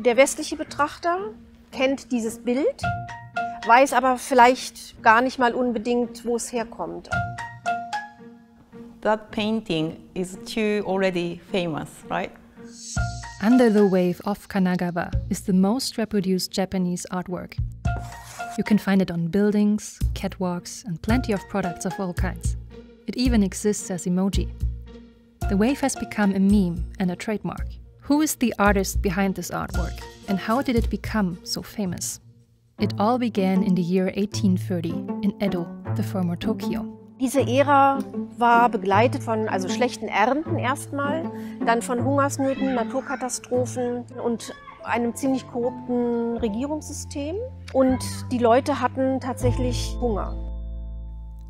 Der westliche Betrachter kennt dieses Bild, weiß aber vielleicht gar nicht mal unbedingt, wo es herkommt. That painting is too already famous, right? Under the Wave of Kanagawa is the most reproduced Japanese artwork. You can find it on buildings, catwalks, and plenty of products of all kinds. It even exists as emoji. The wave has become a meme and a trademark. Who is the artist behind this artwork, and how did it become so famous? It all began in the year 1830 in Edo, the former Tokyo. Diese Ära war begleitet von schlechten Ernten erstmal, dann von Hungersnöten, Naturkatastrophen und einem ziemlich korrupten Regierungssystem. Und die Leute hatten tatsächlich Hunger.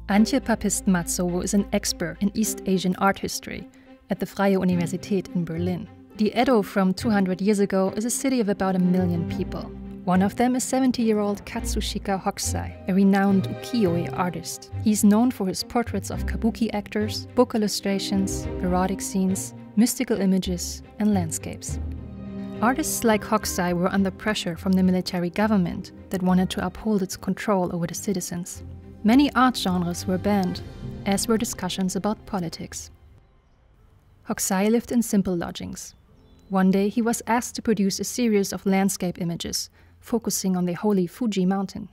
Antje Papist-Matsowo is an expert in East Asian art history at the Freie Universität in Berlin. The Edo from 200 years ago is a city of about 1 million people. One of them is 70-year-old Katsushika Hokusai, a renowned ukiyo-e artist. He's known for his portraits of kabuki actors, book illustrations, erotic scenes, mystical images, and landscapes. Artists like Hokusai were under pressure from the military government that wanted to uphold its control over the citizens. Many art genres were banned, as were discussions about politics. Hokusai lived in simple lodgings. One day he was asked to produce a series of landscape images, focusing on the holy Fuji mountain.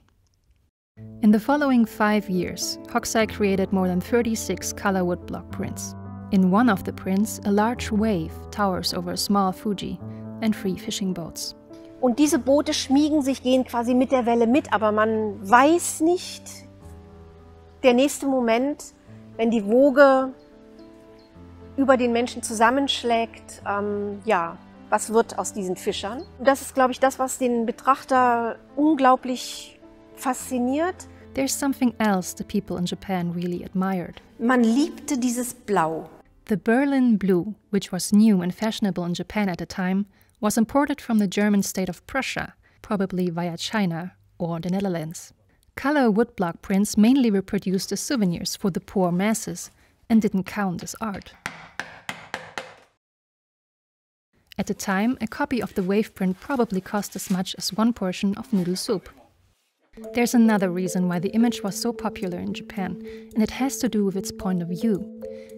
In the following 5 years, Hokusai created more than 36 color woodblock prints. In one of the prints, a large wave towers over a small Fuji and 3 fishing boats. Und diese Boote schmiegen sich, gehen quasi mit der Welle mit, aber man weiß nicht, der nächste Moment, wenn die Woge über den Menschen zusammenschlägt, was wird aus diesen Fischern? Und das ist, glaube ich, das, was den Betrachter unglaublich fasziniert. There's something else the people in Japan really admired. Man liebte dieses Blau. The Berlin blue, which was new and fashionable in Japan at the time, was imported from the German state of Prussia, probably via China or the Netherlands. Color woodblock prints mainly were produced as souvenirs for the poor masses and didn't count as art. At the time, a copy of the wave print probably cost as much as 1 portion of noodle soup. There's another reason why the image was so popular in Japan, and it has to do with its point of view.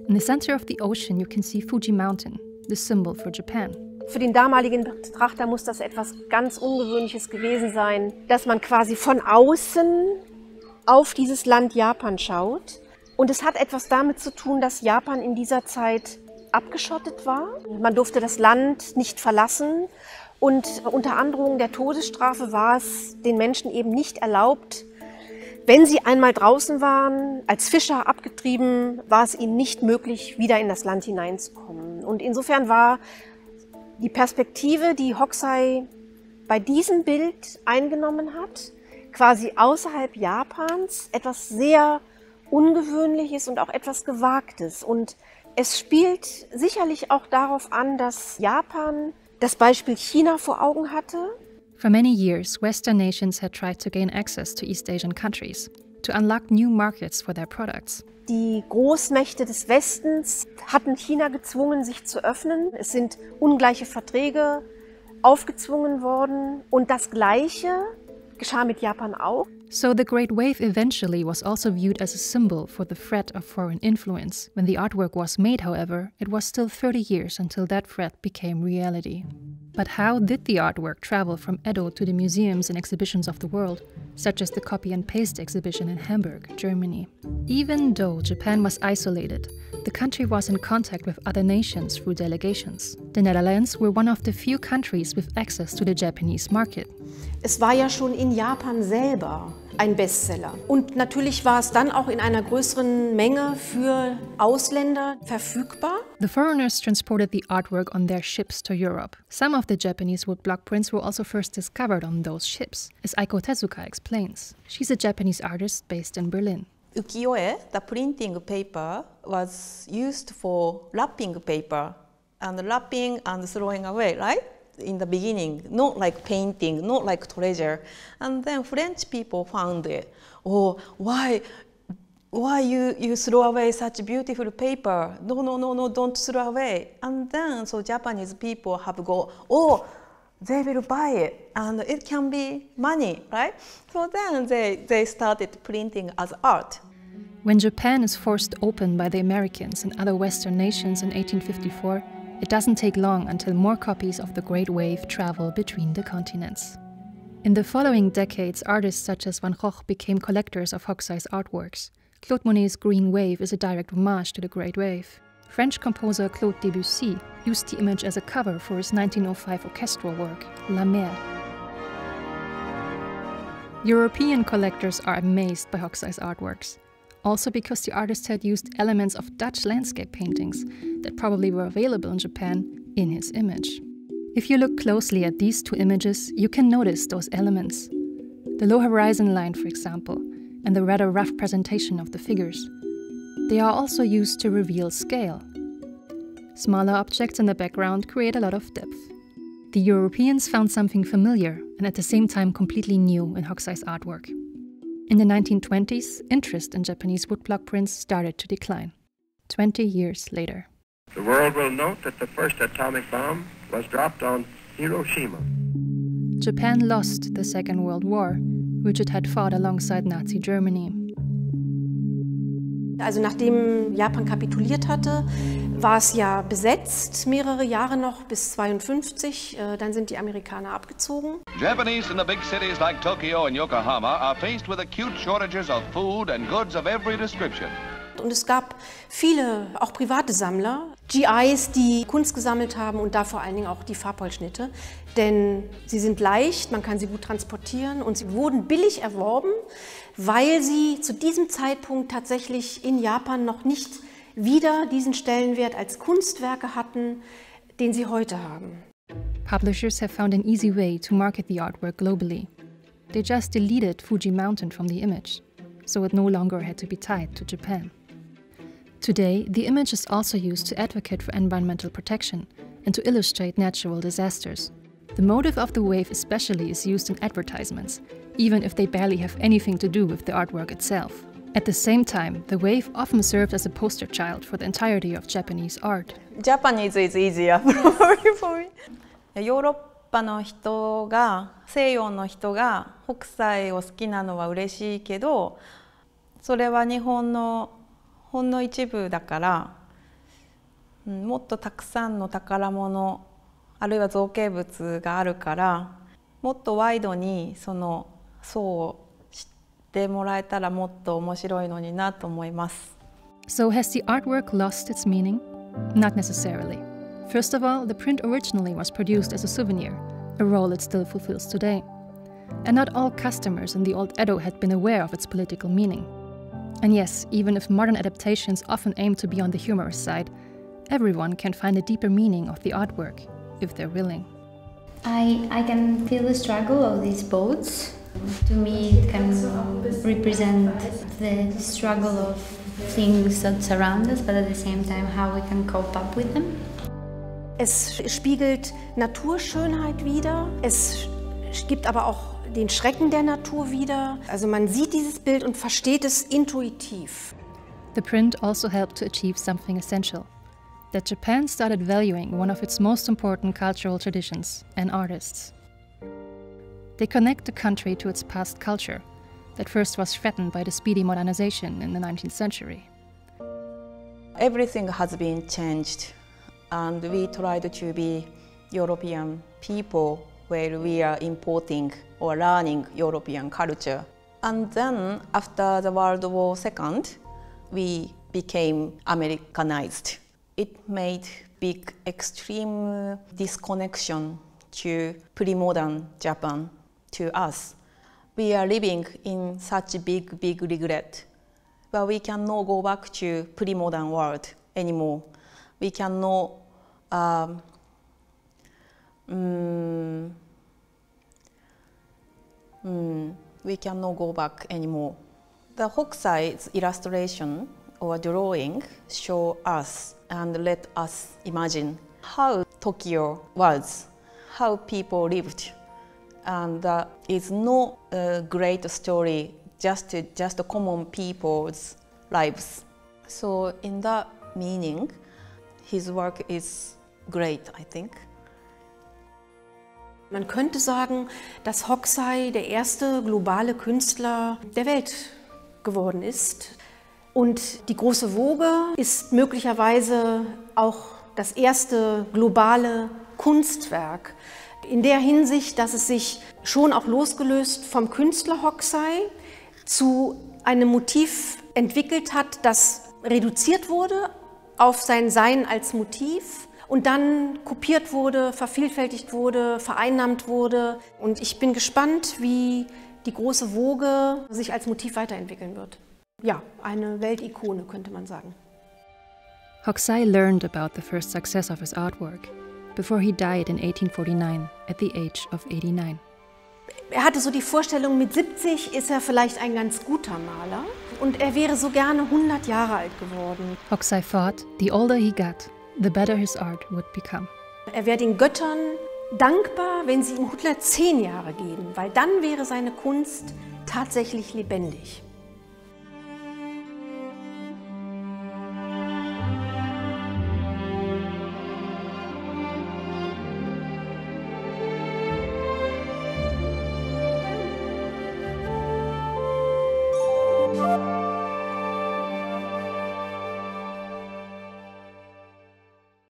In the center of the ocean you can see Fuji Mountain, the symbol for Japan. Für den damaligen Betrachter muss das etwas ganz Ungewöhnliches gewesen sein, dass man quasi von außen auf dieses Land Japan schaut. Und es hat etwas damit zu tun, dass Japan in dieser Zeit abgeschottet war. Man durfte das Land nicht verlassen und unter Androhung der Todesstrafe war es den Menschen eben nicht erlaubt, wenn sie einmal draußen waren, als Fischer abgetrieben, war es ihnen nicht möglich, wieder in das Land hineinzukommen. Und insofern war die Perspektive, die Hokusai bei diesem Bild eingenommen hat, quasi außerhalb Japans, etwas sehr Ungewöhnliches und auch etwas Gewagtes. Und es spielt sicherlich auch darauf an, dass Japan das Beispiel China vor Augen hatte. For many years, Western nations had tried to gain access to East Asian countries, to unlock new markets for their products. Die Großmächte des Westens hatten China gezwungen, sich zu öffnen. Es sind ungleiche Verträge aufgezwungen worden. Und das Gleiche geschah mit Japan auch. So the Great Wave eventually was also viewed as a symbol for the threat of foreign influence. When the artwork was made, however, it was still 30 years until that threat became reality. But how did the artwork travel from Edo to the museums and exhibitions of the world, such as the Copy and Paste exhibition in Hamburg, Germany? Even though Japan was isolated, the country was in contact with other nations through delegations. The Netherlands were one of the few countries with access to the Japanese market. Es war ja schon in Japan selber ein Bestseller. Und natürlich war es dann auch in einer größeren Menge für Ausländer verfügbar. The foreigners transported the artwork on their ships to Europe. Some of the Japanese woodblock prints were also first discovered on those ships, as Aiko Tezuka explains. She's a Japanese artist based in Berlin. Ukiyo-e, the printing paper, was used for wrapping paper, and wrapping and throwing away, right? In the beginning, not like painting, not like treasure. And then French people found it. Oh, why you throw away such beautiful paper? No, don't throw away. And then so Japanese people have go, oh, they will buy it and it can be money, right? So then they started printing as art. When Japan is forced open by the Americans and other Western nations in 1854, it doesn't take long until more copies of the Great Wave travel between the continents. In the following decades, artists such as Van Gogh became collectors of Hokusai's artworks. Claude Monet's Green Wave is a direct homage to the Great Wave. French composer Claude Debussy used the image as a cover for his 1905 orchestral work, La Mer. European collectors are amazed by Hokusai's artworks, also because the artist had used elements of Dutch landscape paintings that probably were available in Japan in his image. If you look closely at these two images, you can notice those elements. The low horizon line, for example, and the rather rough presentation of the figures. They are also used to reveal scale. Smaller objects in the background create a lot of depth. The Europeans found something familiar and at the same time completely new in Hokusai's artwork. In the 1920s, interest in Japanese woodblock prints started to decline. 20 years later. The world will note that the first atomic bomb was dropped on Hiroshima. Japan lost the Second World War, which it had fought alongside Nazi Germany. Also nachdem Japan kapituliert hatte, war es ja besetzt, mehrere Jahre noch, bis 1952. Dann sind die Amerikaner abgezogen. Japanese in the big cities like Tokyo and Yokohama are faced with acute shortages of food and goods of every description. Und es gab viele, auch private Sammler, GIs, die Kunst gesammelt haben und da vor allen Dingen auch die Farbholzschnitte. Denn sie sind leicht, man kann sie gut transportieren und sie wurden billig erworben, weil sie zu diesem Zeitpunkt tatsächlich in Japan noch nicht wieder diesen Stellenwert als Kunstwerke hatten, den sie heute haben. Publishers have found an easy way to market the artwork globally. They just deleted Fuji Mountain from the image, so it no longer had to be tied to Japan. Today, the image is also used to advocate for environmental protection and to illustrate natural disasters. The motive of the wave especially is used in advertisements, even if they barely have anything to do with the artwork itself. At the same time, the wave often served as a poster child for the entirety of Japanese art. Japanese is easier probably for me. ヨーロッパの人が、西洋の人が北斎を好きなのは嬉しいけど、それは日本のほんの一部だから、もっとたくさんの宝物あるいは造形物があるから、もっとワイドにその層を知ってもらえたらもっと面白いのになと思います。So has the artwork lost its meaning? Not necessarily. First of all, the print originally was produced as a souvenir, a role it still fulfills today. And not all customers in the old Edo had been aware of its political meaning. And yes, even if modern adaptations often aim to be on the humorous side, everyone can find a deeper meaning of the artwork, if they're willing. I can feel the struggle of these boats. To me, it can represent the struggle of things that surround us, but at the same time how we can cope up with them. Es spiegelt Naturschönheit wider, es gibt aber auch den Schrecken der Natur wider. Also man sieht dieses Bild und versteht es intuitiv. The print also helped to achieve something essential, that Japan started valuing one of its most important cultural traditions and artists. They connect the country to its past culture, that first was threatened by the speedy modernization in the 19th century. Everything has been changed, and we tried to be European people where we are importing or learning European culture. And then after the World War II, we became Americanized. It made big extreme disconnection to pre-modern Japan to us. We are living in such big regret, but we cannot go back to pre-modern world anymore. We cannot we cannot go back anymore. The Hokusai's illustration or drawing show us and let us imagine how Tokyo was, how people lived. And it's not a great story, just common people's lives. So in that meaning, his work is great, I think. Man könnte sagen, dass Hokusai der erste globale Künstler der Welt geworden ist. Und die große Woge ist möglicherweise auch das erste globale Kunstwerk. In der Hinsicht, dass es sich schon auch losgelöst vom Künstler Hokusai zu einem Motiv entwickelt hat, das reduziert wurde auf sein Sein als Motiv und dann kopiert wurde, vervielfältigt wurde, vereinnahmt wurde. Und ich bin gespannt, wie die große Woge sich als Motiv weiterentwickeln wird. Ja, eine Weltikone, könnte man sagen. Hokusai learned about the first success of his artwork before he died in 1849 at the age of 89. Er hatte so die Vorstellung, mit 70 ist er vielleicht ein ganz guter Maler und er wäre so gerne 100 Jahre alt geworden. Hokusai thought the older he got, the better his art would become. Er wäre den Göttern dankbar, wenn sie ihm 110 Jahre geben, weil dann wäre seine Kunst tatsächlich lebendig.